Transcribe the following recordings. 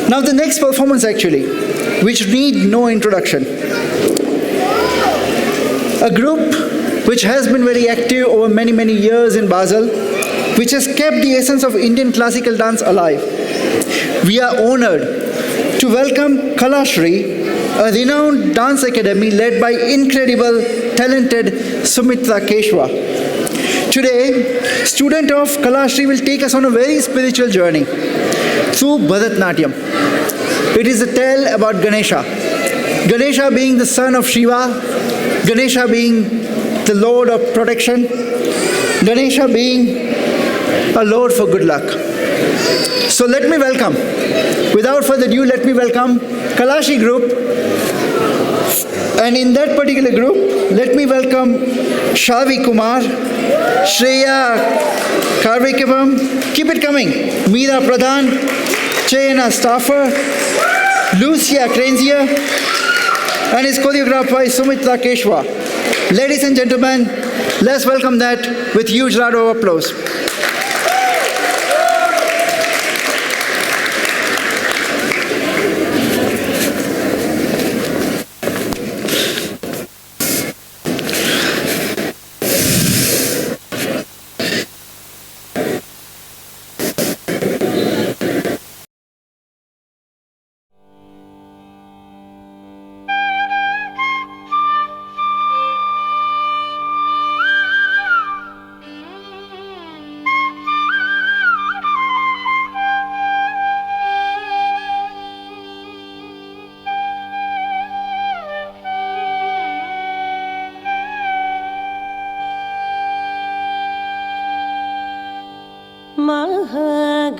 Now the next performance actually, which need no introduction. A group which has been very active over many years in Basel, which has kept the essence of Indian classical dance alive. We are honored to welcome Kalashri, a renowned dance academy led by incredible, talented Sumitra Keshwa. Today, student of Kalashri will take us on a very spiritual journey through Bharatnatyam. It is a tale about Ganesha. Ganesha being the son of Shiva, Ganesha being the lord of protection, Ganesha being a lord for good luck. So let me welcome, without further ado, let me welcome Kalashri group. And in that particular group, let me welcome Shavi Kumar, Shreya Karvikevam, keep it coming, Meera Pradhan, Chayana Staffer, Lucia Krenzia, and his choreographed by Sumitra Keshwa. Ladies and gentlemen, let's welcome that with huge round of applause.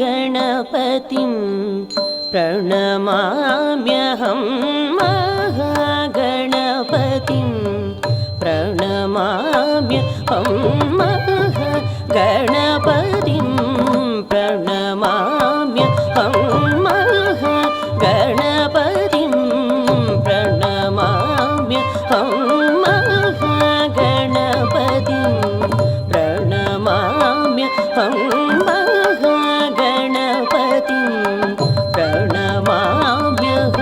महागणपतिं प्रणमाम्यहं महागणपतिं प्रणमाम्यहं महागणपतिं प्रणमाम्यहं महागणपतिं प्रणमाम्यहं महागणपतिं प्रणमाम्यहं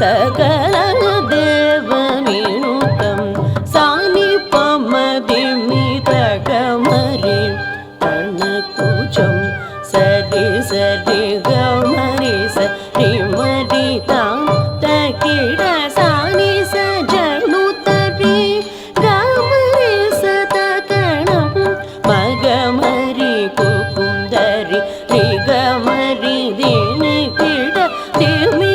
सकल देवमिनुतं सानिपमदिमितकमरि कर्णकुचं सरि सरि गमरि सरिमरितां तकिड सानि सजनुतरि गमरि सतकणं मगमरि कुकुन्दरि रिगमरि दिनिकिड दिमि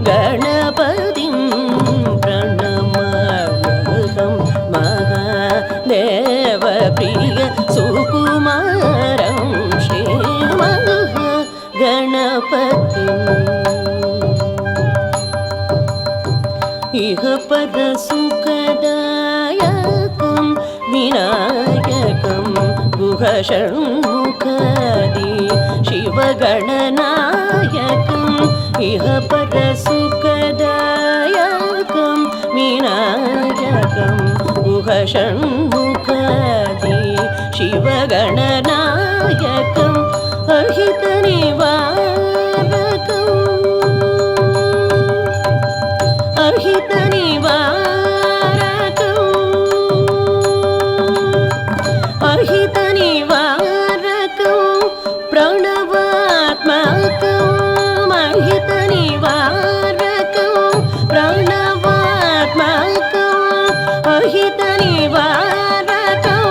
गणपतिं प्रणमाम्यहं महादेवप्रिय सुकुमारं श्रीमहागणपतिम् इह परसुखदायकं विनायकं गुहषण्मुखादि शिवगणनायकम् इह परसुखदायकं विनायकं गुहषण्मुखादि शिवगणनायकम् अहितनिवारकम् అహిత నివారకం అహిత నివారకం ప్రణవాత్మకం అహిత నివారకం ప్రణవాత్మకం అహిత నివారకం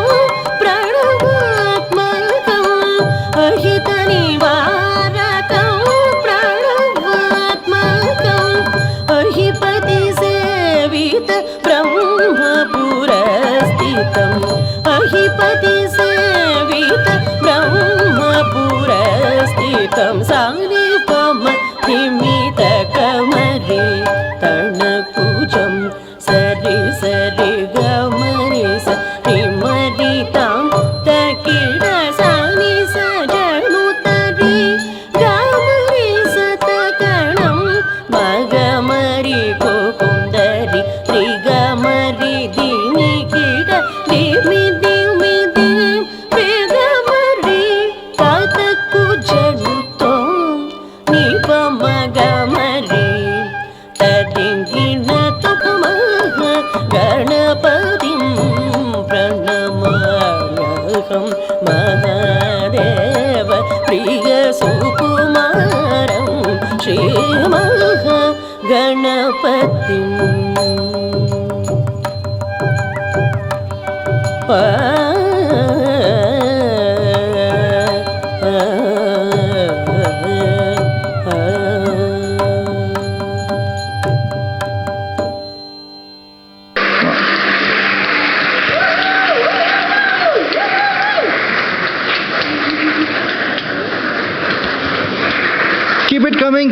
ప్రణవాత్మకం అహిత నివారకం ప్రణవాత్మకం అహిపతి సేవిత బ్రహ్మ పురస్థితం అహిపతి సేవిత బ్రహ్మ పురస్థితం సానిపమ నిమిత కమరి తణకుజం సరి సరి గమరి సరిమరితం తకిడ సాని సజనుతరి గమరి సతకణం మగమరి కోకుందరి త్రిగమరి దిని కిడ దిమి దిమి దిం వేగమరి పాతకు జనుతో నిపమగమరి తదింగిన తుపమహ గణపతిం ప్రణమామ్యహం మహాదేవ ప్రియ సుకుమారం శ్రీమహ గణపతిం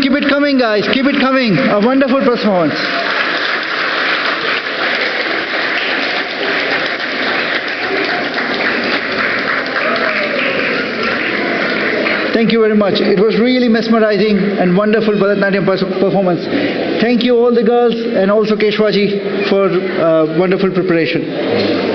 Keep it coming, guys. Keep it coming. A wonderful performance. Thank you very much. It was really mesmerizing and wonderful Bharatanatyam performance. Thank you all the girls and also Keshwaji for wonderful preparation.